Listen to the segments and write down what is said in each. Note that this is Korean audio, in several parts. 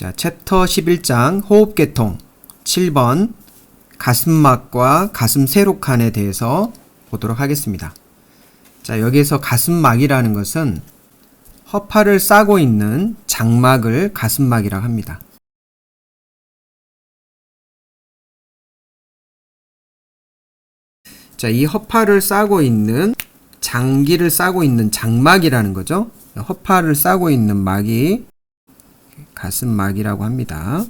자, 챕터 11장 호흡계통 7번 가슴막과 가슴 세로칸에 대해서 보도록 하겠습니다. 자, 여기에서 가슴막이라는 것은 허파를 싸고 있는 장막을 가슴막이라고 합니다. 자, 이 허파를 싸고 있는 장기를 싸고 있는 장막이라는 거죠. 허파를 싸고 있는 막이 가슴막이라고 합니다.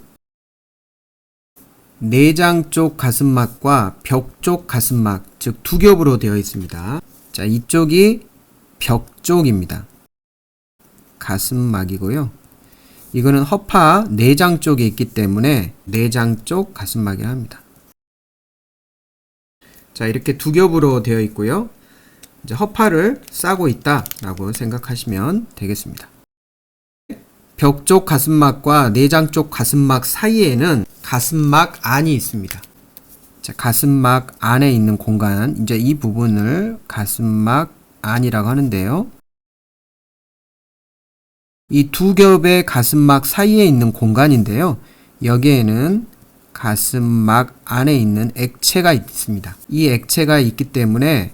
내장 쪽 가슴막과 벽 쪽 가슴막, 즉 두 겹으로 되어 있습니다. 자, 이쪽이 벽 쪽입니다. 가슴막이고요. 이거는 허파 내장 쪽에 있기 때문에 내장 쪽 가슴막이라 합니다. 자, 이렇게 두 겹으로 되어 있고요. 이제 허파를 싸고 있다라고 생각하시면 되겠습니다. 벽 쪽 가슴막과 내장 쪽 가슴막 사이에는 가슴막 안이 있습니다. 자, 가슴막 안에 있는 공간, 이제 이 부분을 가슴막 안이라고 하는데요. 이 두 겹의 가슴막 사이에 있는 공간인데요. 여기에는 가슴막 안에 있는 액체가 있습니다. 이 액체가 있기 때문에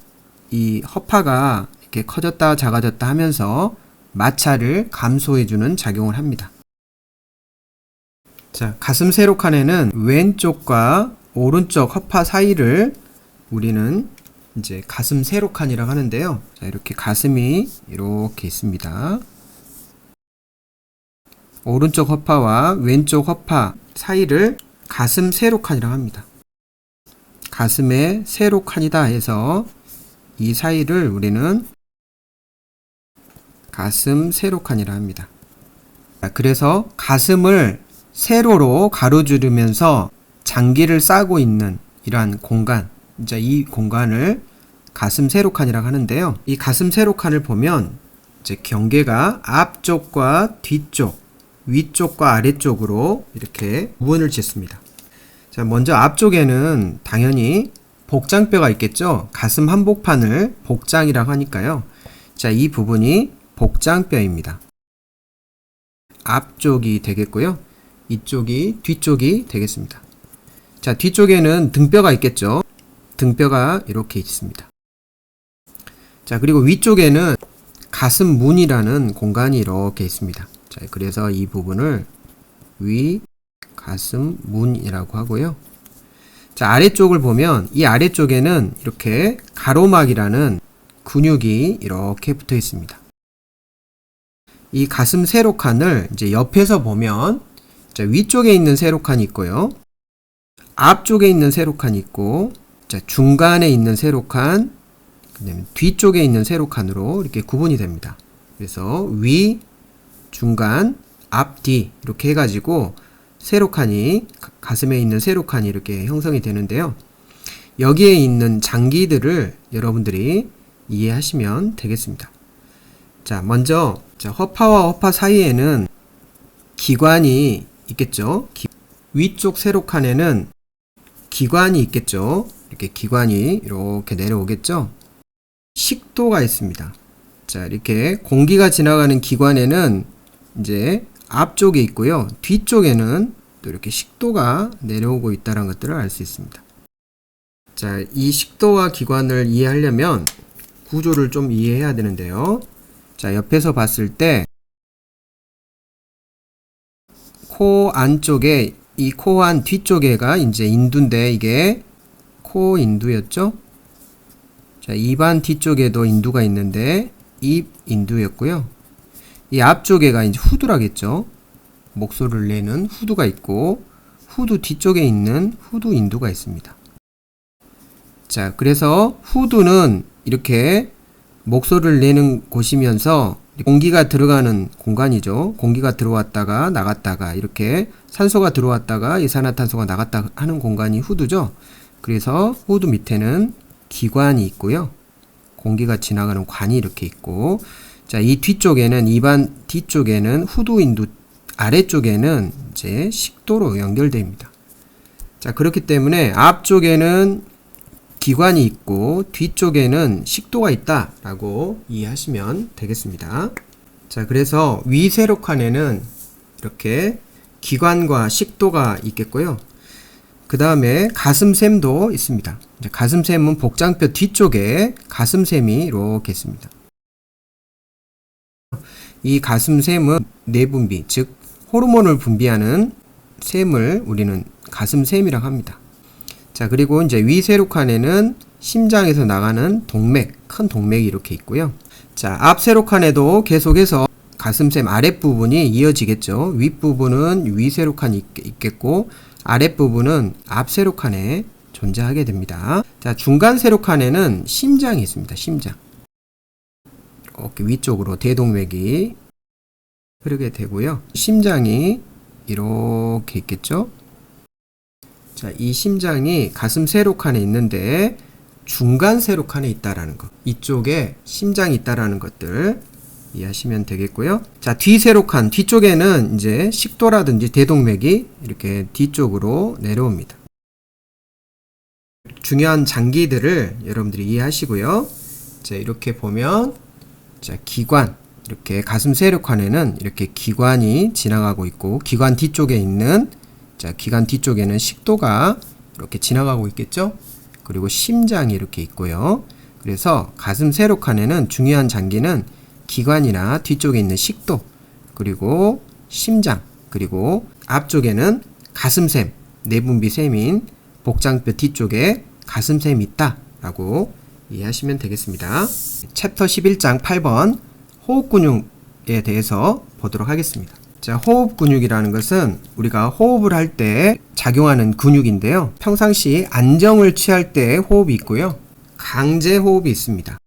이 허파가 이렇게 커졌다 작아졌다 하면서 마찰을 감소해주는 작용을 합니다. 자, 가슴 세로칸에는 왼쪽과 오른쪽 허파 사이를 우리는 이제 가슴 세로칸이라고 하는데요. 자, 이렇게 가슴이 이렇게 있습니다. 오른쪽 허파와 왼쪽 허파 사이를 가슴 세로칸이라고 합니다. 가슴의 세로칸이다 해서 이 사이를 우리는 가슴 세로칸이라 합니다. 그래서 가슴을 세로로 가로지르면서 장기를 싸고 있는 이러한 공간, 이제 이 공간을 가슴 세로칸이라고 하는데요. 이 가슴 세로칸을 보면 이제 경계가 앞쪽과 뒤쪽, 위쪽과 아래쪽으로 이렇게 구분을 짓습니다. 자, 먼저 앞쪽에는 당연히 복장뼈가 있겠죠. 가슴 한복판을 복장이라고 하니까요. 자, 이 부분이 복장뼈입니다. 앞쪽이 되겠고요. 이쪽이 뒤쪽이 되겠습니다. 자, 뒤쪽에는 등뼈가 있겠죠. 등뼈가 이렇게 있습니다. 자, 그리고 위쪽에는 가슴 문이라는 공간이 이렇게 있습니다. 자, 그래서 이 부분을 위 가슴 문이라고 하고요. 자, 아래쪽을 보면 이 아래쪽에는 이렇게 가로막이라는 근육이 이렇게 붙어 있습니다. 이 가슴 세로칸을 이제 옆에서 보면 자, 위쪽에 있는 세로칸이 있고요. 앞쪽에 있는 세로칸이 있고, 자, 중간에 있는 세로칸, 그다음에 뒤쪽에 있는 세로칸으로 이렇게 구분이 됩니다. 그래서 위, 중간, 앞, 뒤 이렇게 해가지고 세로칸이 가슴에 있는 세로칸이 이렇게 형성이 되는데요. 여기에 있는 장기들을 여러분들이 이해하시면 되겠습니다. 자, 먼저 자, 허파와 허파 사이에는 기관이 있겠죠. 위쪽 세로칸에는 기관이 있겠죠. 이렇게 기관이 이렇게 내려오겠죠. 식도가 있습니다. 자, 이렇게 공기가 지나가는 기관에는 이제 앞쪽에 있고요. 뒤쪽에는 또 이렇게 식도가 내려오고 있다는 것들을 알 수 있습니다. 자, 이 식도와 기관을 이해하려면 구조를 좀 이해해야 되는데요. 자, 옆에서 봤을 때 코 안쪽에 이 코 안 뒤쪽에가 이제 인두인데 이게 코 인두였죠. 자, 입안 뒤쪽에도 인두가 있는데 입 인두였고요. 이 앞쪽에가 이제 후두라겠죠. 목소리를 내는 후두가 있고 후두 뒤쪽에 있는 후두 인두가 있습니다. 자, 그래서 후두는 이렇게 목소리를 내는 곳이면서 공기가 들어가는 공간이죠. 공기가 들어왔다가 나갔다가 이렇게 산소가 들어왔다가 이산화탄소가 나갔다 하는 공간이 후두죠. 그래서 후두 밑에는 기관이 있고요. 공기가 지나가는 관이 이렇게 있고, 자, 이 뒤쪽에는 입안 뒤쪽에는 후두 인두 아래쪽에는 이제 식도로 연결됩니다. 자, 그렇기 때문에 앞쪽에는 기관이 있고 뒤쪽에는 식도가 있다라고 이해하시면 되겠습니다. 자, 그래서 위 세로칸에는 이렇게 기관과 식도가 있겠고요. 그 다음에 가슴샘도 있습니다. 가슴샘은 복장뼈 뒤쪽에 가슴샘이 이렇게 있습니다. 이 가슴샘은 내분비, 즉 호르몬을 분비하는 샘을 우리는 가슴샘이라고 합니다. 자, 그리고 이제 위세로칸에는 심장에서 나가는 동맥, 큰 동맥이 이렇게 있고요. 자, 앞세로칸에도 계속해서 가슴샘 아랫부분이 이어지겠죠. 윗부분은 위세로칸이 있겠고 아랫부분은 앞세로칸에 존재하게 됩니다. 자, 중간 세로칸에는 심장이 있습니다. 심장. 이렇게 위쪽으로 대동맥이 흐르게 되고요. 심장이 이렇게 있겠죠. 자, 이 심장이 가슴 세로칸에 있는데 중간 세로칸에 있다라는 것. 이쪽에 심장이 있다라는 것들 이해하시면 되겠고요. 자, 뒤세로칸 뒤쪽에는 이제 식도라든지 대동맥이 이렇게 뒤쪽으로 내려옵니다. 중요한 장기들을 여러분들이 이해하시고요. 자, 이렇게 보면 자, 기관 이렇게 가슴 세로칸에는 이렇게 기관이 지나가고 있고 기관 뒤쪽에 있는 자, 기관 뒤쪽에는 식도가 이렇게 지나가고 있겠죠? 그리고 심장이 이렇게 있고요. 그래서 가슴 세로칸에는 중요한 장기는 기관이나 뒤쪽에 있는 식도, 그리고 심장, 그리고 앞쪽에는 가슴샘, 내분비샘인 복장뼈 뒤쪽에 가슴샘이 있다라고 이해하시면 되겠습니다. 챕터 11장 8번 호흡 근육에 대해서 보도록 하겠습니다. 자, 호흡 근육이라는 것은 우리가 호흡을 할 때 작용하는 근육인데요. 평상시 안정을 취할 때 호흡이 있고요. 강제 호흡이 있습니다.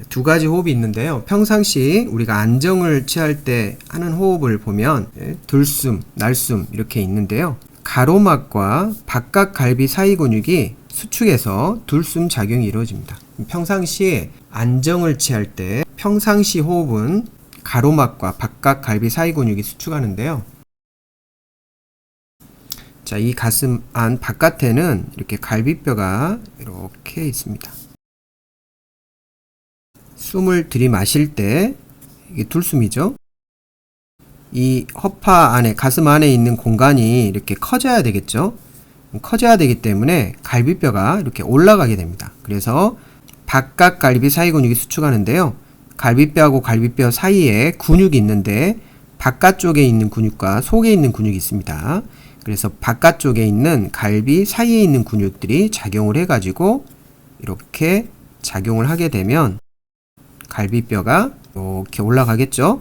두 가지 호흡이 있는데요. 평상시 우리가 안정을 취할 때 하는 호흡을 보면 들숨, 날숨 이렇게 있는데요. 가로막과 바깥갈비 사이 근육이 수축해서 들숨 작용이 이루어집니다. 평상시 안정을 취할 때 평상시 호흡은 가로막과 바깥갈비 사이 근육이 수축하는데요. 자, 이 가슴 안 바깥에는 이렇게 갈비뼈가 이렇게 있습니다. 숨을 들이마실 때 이게 들숨이죠. 이 허파 안에 가슴 안에 있는 공간이 이렇게 커져야 되겠죠. 커져야 되기 때문에 갈비뼈가 이렇게 올라가게 됩니다. 그래서 바깥 갈비 사이 근육이 수축하는데요. 갈비뼈하고 갈비뼈 사이에 근육이 있는데 바깥쪽에 있는 근육과 속에 있는 근육이 있습니다. 그래서 바깥쪽에 있는 갈비 사이에 있는 근육들이 작용을 해가지고 이렇게 작용을 하게 되면 갈비뼈가 이렇게 올라가겠죠.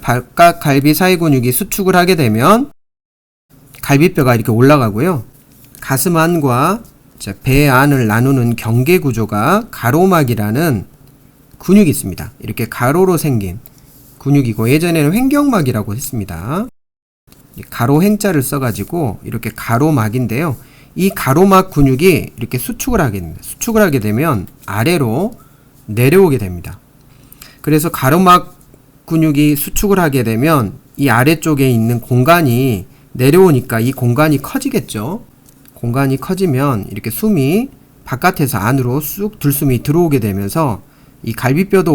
바깥 갈비 사이 근육이 수축을 하게 되면 갈비뼈가 이렇게 올라가고요. 가슴 안과 배 안을 나누는 경계 구조가 가로막이라는 근육이 있습니다. 이렇게 가로로 생긴 근육이고 예전에는 횡격막이라고 했습니다. 가로 횡자를 써가지고 이렇게 가로막인데요. 이 가로막 근육이 이렇게 수축을 하게 됩니다. 수축을 하게 되면 아래로 내려오게 됩니다. 그래서 가로막 근육이 수축을 하게 되면 이 아래쪽에 있는 공간이 내려오니까 이 공간이 커지겠죠. 공간이 커지면 이렇게 숨이 바깥에서 안으로 쑥 들숨이 들어오게 되면서 이 갈비뼈도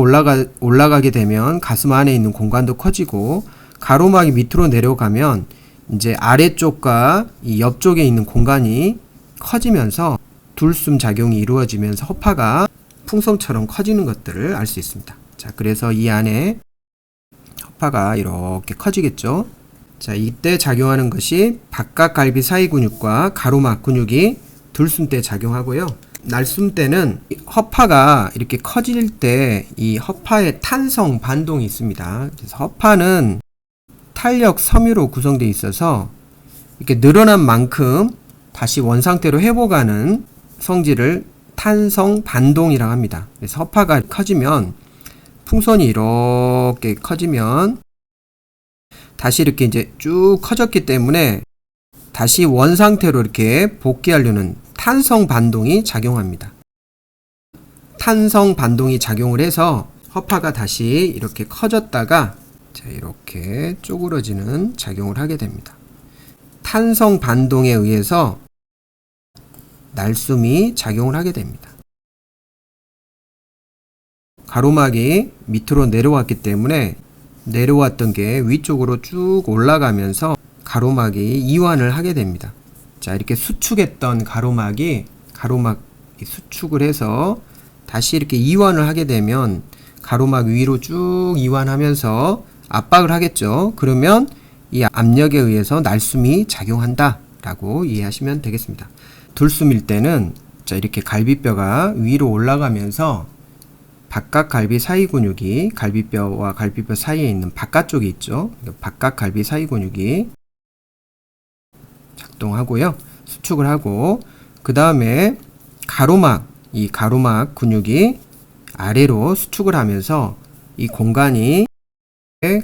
올라가게 되면 가슴 안에 있는 공간도 커지고 가로막이 밑으로 내려가면 이제 아래쪽과 이 옆쪽에 있는 공간이 커지면서 들숨 작용이 이루어지면서 허파가 풍선처럼 커지는 것들을 알 수 있습니다. 자, 그래서 이 안에 허파가 이렇게 커지겠죠. 자, 이때 작용하는 것이 바깥갈비 사이 근육과 가로막 근육이 들숨 때 작용하고요. 날숨 때는 허파가 이렇게 커질 때 이 허파에 탄성 반동이 있습니다. 그래서 허파는 탄력 섬유로 구성되어 있어서 이렇게 늘어난 만큼 다시 원상태로 회복하는 성질을 탄성 반동이라고 합니다. 그래서 허파가 커지면 풍선이 이렇게 커지면 다시 이렇게 이제 쭉 커졌기 때문에 다시 원상태로 이렇게 복귀하려는 탄성 반동이 작용합니다. 탄성 반동이 작용을 해서 허파가 다시 이렇게 커졌다가 자, 이렇게 쪼그러지는 작용을 하게 됩니다. 탄성 반동에 의해서 날숨이 작용을 하게 됩니다. 가로막이 밑으로 내려왔기 때문에 내려왔던 게 위쪽으로 쭉 올라가면서 가로막이 이완을 하게 됩니다. 자, 이렇게 수축했던 가로막이 수축을 해서 다시 이렇게 이완을 하게 되면 가로막 위로 쭉 이완하면서 압박을 하겠죠. 그러면 이 압력에 의해서 날숨이 작용한다 라고 이해하시면 되겠습니다. 들숨일 때는 자, 이렇게 갈비뼈가 위로 올라가면서 바깥갈비 사이 근육이 갈비뼈와 갈비뼈 사이에 있는 바깥쪽에 있죠. 바깥갈비 사이 근육이 작동하고요. 수축을 하고 그 다음에 이 가로막 근육이 아래로 수축을 하면서 이 공간이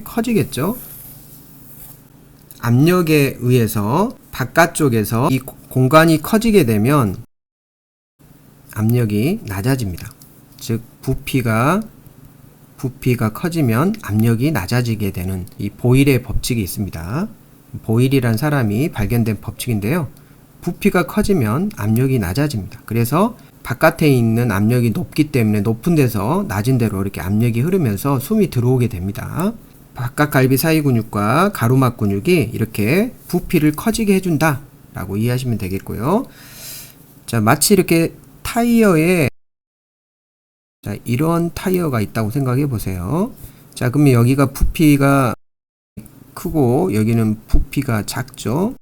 커지겠죠. 압력에 의해서 바깥쪽에서 이 공간이 커지게 되면 압력이 낮아집니다. 즉 부피가 커지면 압력이 낮아지게 되는 이 보일의 법칙이 있습니다. 보일이란 사람이 발견된 법칙인데요. 부피가 커지면 압력이 낮아집니다. 그래서 바깥에 있는 압력이 높기 때문에 높은 데서 낮은 데로 이렇게 압력이 흐르면서 숨이 들어오게 됩니다. 바깥갈비 사이 근육과 가로막 근육이 이렇게 부피를 커지게 해준다 라고 이해하시면 되겠고요. 자, 마치 이렇게 타이어에 자, 이런 타이어가 있다고 생각해 보세요. 자, 그러면 여기가 부피가 크고 여기는 부피가 작죠.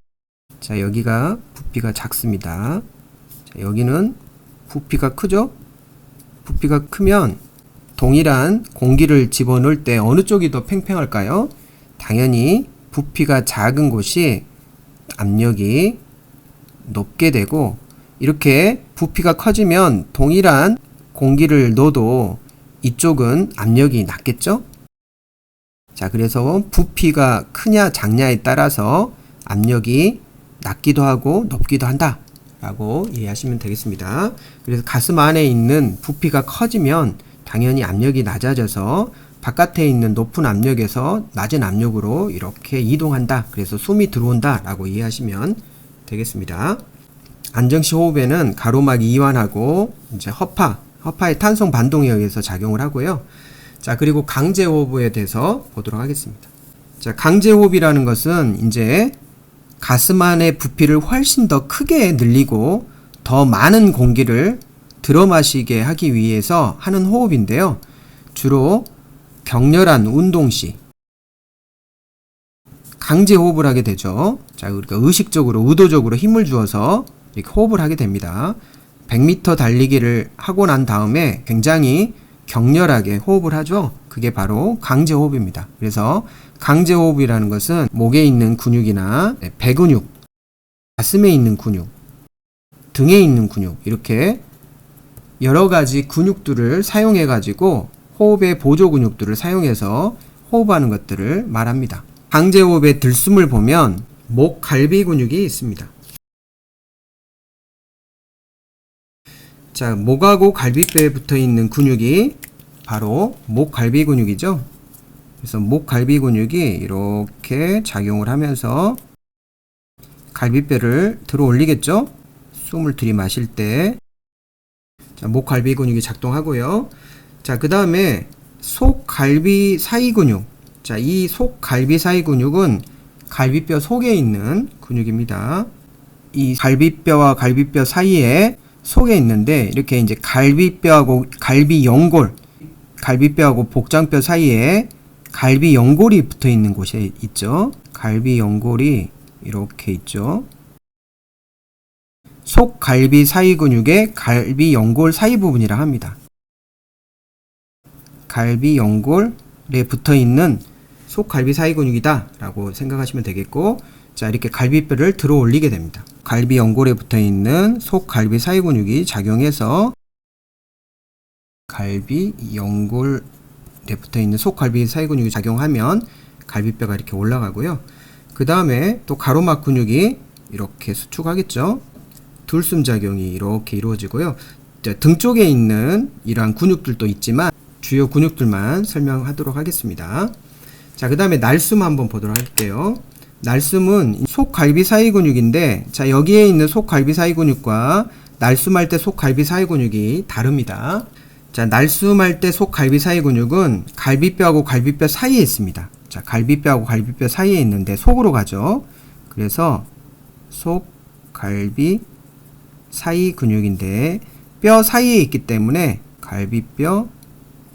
자, 여기가 부피가 작습니다. 자, 여기는 부피가 크죠. 부피가 크면 동일한 공기를 집어넣을 때 어느 쪽이 더 팽팽할까요? 당연히 부피가 작은 곳이 압력이 높게 되고, 이렇게 부피가 커지면 동일한 공기를 넣어도 이쪽은 압력이 낮겠죠? 자, 그래서 부피가 크냐 작냐에 따라서 압력이 낮기도 하고 높기도 한다 라고 이해하시면 되겠습니다. 그래서 가슴 안에 있는 부피가 커지면 당연히 압력이 낮아져서 바깥에 있는 높은 압력에서 낮은 압력으로 이렇게 이동한다. 그래서 숨이 들어온다 라고 이해하시면 되겠습니다. 안정시 호흡에는 가로막이 이완하고 이제 허파의 탄성 반동에 의해서 작용을 하고요. 자, 그리고 강제 호흡에 대해서 보도록 하겠습니다. 자, 강제 호흡이라는 것은 이제 가슴 안의 부피를 훨씬 더 크게 늘리고 더 많은 공기를 들어마시게 하기 위해서 하는 호흡인데요. 주로 격렬한 운동 시 강제 호흡을 하게 되죠. 자, 우리가 의도적으로 힘을 주어서 이렇게 호흡을 하게 됩니다. 100m 달리기를 하고 난 다음에 굉장히 격렬하게 호흡을 하죠. 그게 바로 강제 호흡입니다. 그래서 강제 호흡이라는 것은 목에 있는 근육이나 배 근육, 가슴에 있는 근육, 등에 있는 근육, 이렇게 여러 가지 근육들을 사용해 가지고 호흡의 보조 근육들을 사용해서 호흡하는 것들을 말합니다. 강제 호흡의 들숨을 보면 목 갈비 근육이 있습니다. 자, 목하고 갈비뼈에 붙어 있는 근육이 바로 목 갈비 근육이죠. 그래서 목 갈비 근육이 이렇게 작용을 하면서 갈비뼈를 들어 올리겠죠. 숨을 들이마실 때 자, 목 갈비 근육이 작동하고요. 자, 그 다음에 속 갈비 사이 근육. 자, 이 속 갈비 사이 근육은 갈비뼈 속에 있는 근육입니다. 이 갈비뼈와 갈비뼈 사이에 속에 있는데 이렇게 이제 갈비뼈하고 갈비 연골, 갈비뼈하고 복장뼈 사이에 갈비 연골이 붙어 있는 곳에 있죠. 갈비 연골이 이렇게 있죠. 속 갈비 사이 근육의 갈비 연골 사이 부분이라 합니다. 갈비 연골에 붙어 있는 속 갈비 사이 근육이다 라고 생각하시면 되겠고, 자, 이렇게 갈비뼈를 들어 올리게 됩니다. 갈비 연골에 붙어 있는 속 갈비 사이 근육이 작용해서 갈비 연골에 붙어 있는 속 갈비 사이 근육이 작용하면 갈비뼈가 이렇게 올라가고요. 그 다음에 또 가로막 근육이 이렇게 수축하겠죠. 들숨 작용이 이렇게 이루어지고요. 자, 등 쪽에 있는 이러한 근육들도 있지만 주요 근육들만 설명하도록 하겠습니다. 자, 그 다음에 날숨 한번 보도록 할게요. 날숨은 속 갈비 사이 근육인데, 자, 여기에 있는 속 갈비 사이 근육과 날숨할 때 속 갈비 사이 근육이 다릅니다. 자, 날숨할 때 속갈비 사이 근육은 갈비뼈하고 갈비뼈 사이에 있습니다. 자, 갈비뼈하고 갈비뼈 사이에 있는데 속으로 가죠. 그래서 속갈비 사이 근육인데 뼈 사이에 있기 때문에 갈비뼈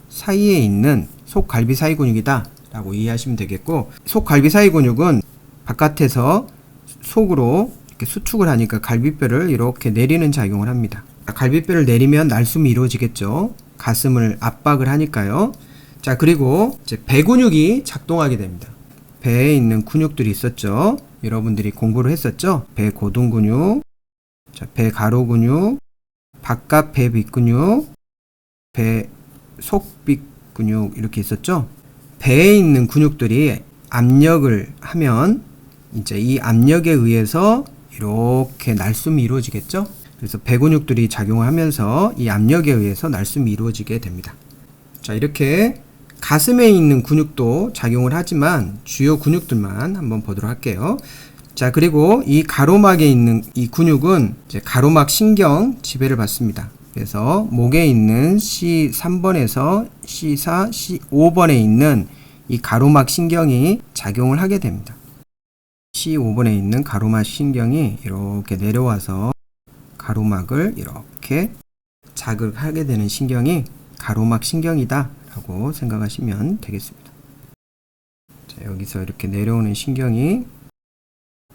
사이에 있는 속갈비 사이 근육이다 라고 이해하시면 되겠고, 속갈비 사이 근육은 바깥에서 속으로 이렇게 수축을 하니까 갈비뼈를 이렇게 내리는 작용을 합니다. 갈비뼈를 내리면 날숨이 이루어지겠죠. 가슴을 압박을 하니까요. 자, 그리고 이제 배 근육이 작동하게 됩니다. 배에 있는 근육들이 있었죠. 여러분들이 공부를 했었죠. 배 고등 근육, 자, 배 가로 근육, 바깥 배 빗근육, 배 속빗 근육 이렇게 있었죠. 배에 있는 근육들이 압력을 하면 이제 이 압력에 의해서 이렇게 날숨이 이루어지겠죠. 그래서 배 근육들이 작용을 하면서 이 압력에 의해서 날숨이 이루어지게 됩니다. 자, 이렇게 가슴에 있는 근육도 작용을 하지만 주요 근육들만 한번 보도록 할게요. 자, 그리고 이 가로막에 있는 이 근육은 이제 가로막 신경 지배를 받습니다. 그래서 목에 있는 C3번에서 C4, C5번에 있는 이 가로막 신경이 작용을 하게 됩니다. C5번에 있는 가로막 신경이 이렇게 내려와서 가로막을 이렇게 자극하게 되는 신경이 가로막 신경이다 라고 생각하시면 되겠습니다. 자, 여기서 이렇게 내려오는 신경이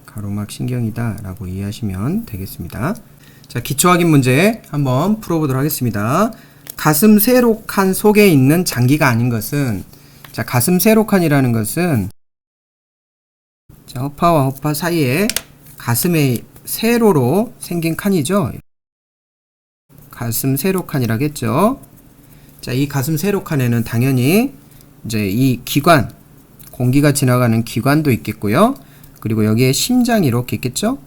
가로막 신경이다 라고 이해하시면 되겠습니다. 자, 기초 확인 문제 한번 풀어보도록 하겠습니다. 가슴 세로칸 속에 있는 장기가 아닌 것은, 자, 가슴 세로칸이라는 것은 자, 허파와 허파 사이에 가슴의 세로로 생긴 칸이죠. 가슴 세로칸이라겠죠. 자, 이 가슴 세로칸에는 당연히 이제 이 기관, 공기가 지나가는 기관도 있겠고요. 그리고 여기에 심장이 이렇게 있겠죠.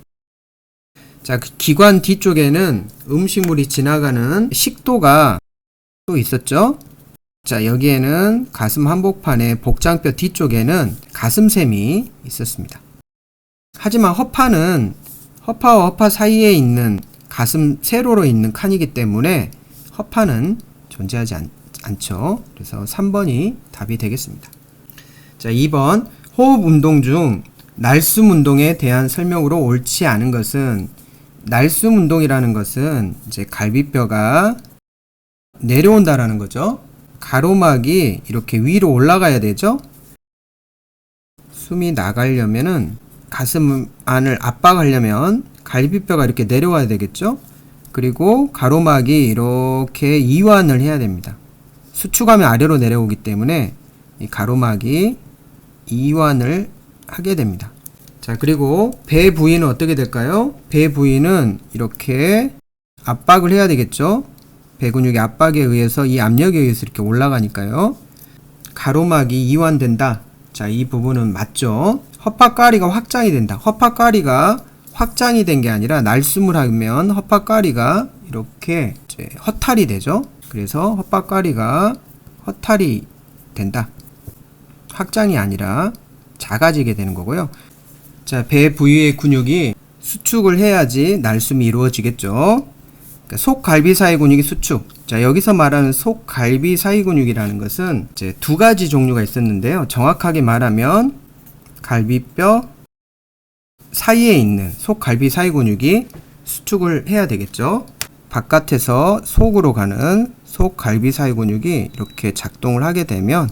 자, 그 기관 뒤쪽에는 음식물이 지나가는 식도가 또 있었죠. 자, 여기에는 가슴 한복판의 복장뼈 뒤쪽에는 가슴샘이 있었습니다. 하지만 허파는 허파와 허파 사이에 있는 가슴 세로로 있는 칸이기 때문에 허파는 존재하지 않죠. 그래서 3번이 답이 되겠습니다. 자, 2번 호흡 운동 중 날숨 운동에 대한 설명으로 옳지 않은 것은, 날숨 운동이라는 것은 이제 갈비뼈가 내려온다라는 거죠. 가로막이 이렇게 위로 올라가야 되죠. 숨이 나가려면은 가슴 안을 압박하려면 갈비뼈가 이렇게 내려와야 되겠죠. 그리고 가로막이 이렇게 이완을 해야 됩니다. 수축하면 아래로 내려오기 때문에 이 가로막이 이완을 하게 됩니다. 자, 그리고 배 부위는 어떻게 될까요? 배 부위는 이렇게 압박을 해야 되겠죠. 배 근육의 압박에 의해서, 이 압력에 의해서 이렇게 올라가니까요. 가로막이 이완된다. 자, 이 부분은 맞죠. 허파가리가 확장이 된다. 허파가리가 확장이 된 게 아니라 날숨을 하면 허파가리가 이렇게 이제 허탈이 되죠. 그래서 허파가리가 허탈이 된다. 확장이 아니라 작아지게 되는 거고요. 자, 배 부위의 근육이 수축을 해야지 날숨이 이루어지겠죠. 그러니까 속갈비 사이 근육이 수축. 자, 여기서 말하는 속갈비 사이 근육이라는 것은 이제 두 가지 종류가 있었는데요. 정확하게 말하면 갈비뼈 사이에 있는 속갈비 사이 근육이 수축을 해야 되겠죠. 바깥에서 속으로 가는 속갈비 사이 근육이 이렇게 작동을 하게 되면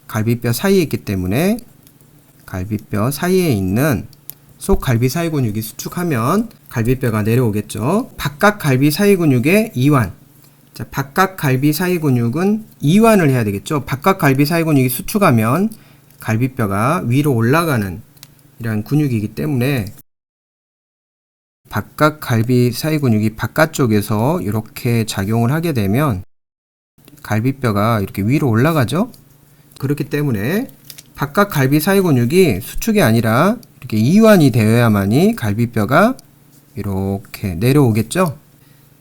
갈비뼈 사이에 있기 때문에 갈비뼈 사이에 있는 속갈비 사이 근육이 수축하면 갈비뼈가 내려오겠죠. 바깥 갈비 사이 근육의 이완. 자, 바깥 갈비 사이 근육은 이완을 해야 되겠죠. 바깥 갈비 사이 근육이 수축하면 갈비뼈가 위로 올라가는 이러한 근육이기 때문에 바깥 갈비 사이 근육이 바깥쪽에서 이렇게 작용을 하게 되면 갈비뼈가 이렇게 위로 올라가죠. 그렇기 때문에 바깥 갈비 사이 근육이 수축이 아니라 이렇게 이완이 되어야만이 갈비뼈가 이렇게 내려오겠죠.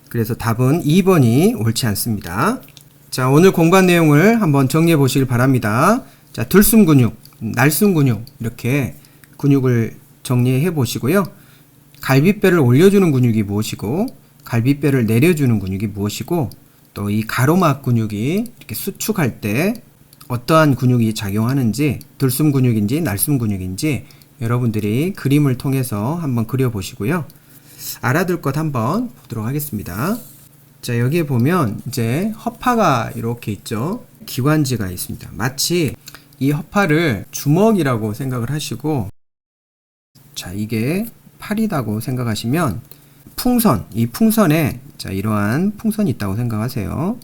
그래서 답은 2번이 옳지 않습니다. 자, 오늘 공부한 내용을 한번 정리해 보시길 바랍니다. 자, 들숨 근육, 날숨 근육 이렇게 근육을 정리해 보시고요. 갈비뼈를 올려주는 근육이 무엇이고 갈비뼈를 내려주는 근육이 무엇이고 또 이 가로막 근육이 이렇게 수축할 때 어떠한 근육이 작용하는지, 들숨 근육인지 날숨 근육인지 여러분들이 그림을 통해서 한번 그려보시고요. 알아둘 것 한번 보도록 하겠습니다. 자, 여기에 보면 이제 허파가 이렇게 있죠. 기관지가 있습니다. 마치 이 허파를 주먹이라고 생각을 하시고, 자, 이게 팔이라고 생각하시면 풍선, 이 풍선에 자, 이러한 풍선이 있다고 생각하세요.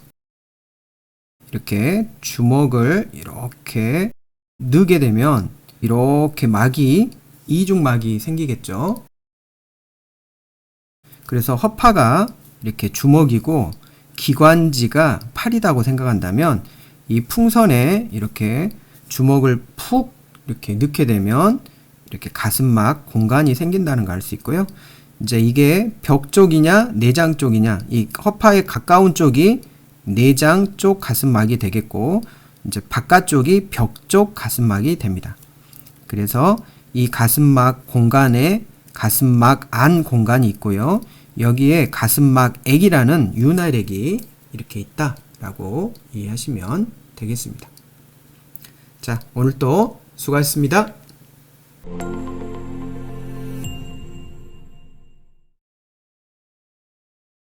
이렇게 주먹을 이렇게 넣게 되면 이렇게 막이, 이중막이 생기겠죠. 그래서 허파가 이렇게 주먹이고 기관지가 팔이라고 생각한다면 이 풍선에 이렇게 주먹을 푹 이렇게 넣게 되면 이렇게 가슴막 공간이 생긴다는 걸 알 수 있고요. 이제 이게 벽 쪽이냐 내장 쪽이냐, 이 허파에 가까운 쪽이 내장 쪽 가슴막이 되겠고, 이제 바깥쪽이 벽 쪽 가슴막이 됩니다. 그래서 이 가슴막 공간에 가슴막 안 공간이 있고요. 여기에 가슴막액이라는 윤활액이 이렇게 있다라고 이해하시면 되겠습니다. 자, 오늘 또 수고하셨습니다.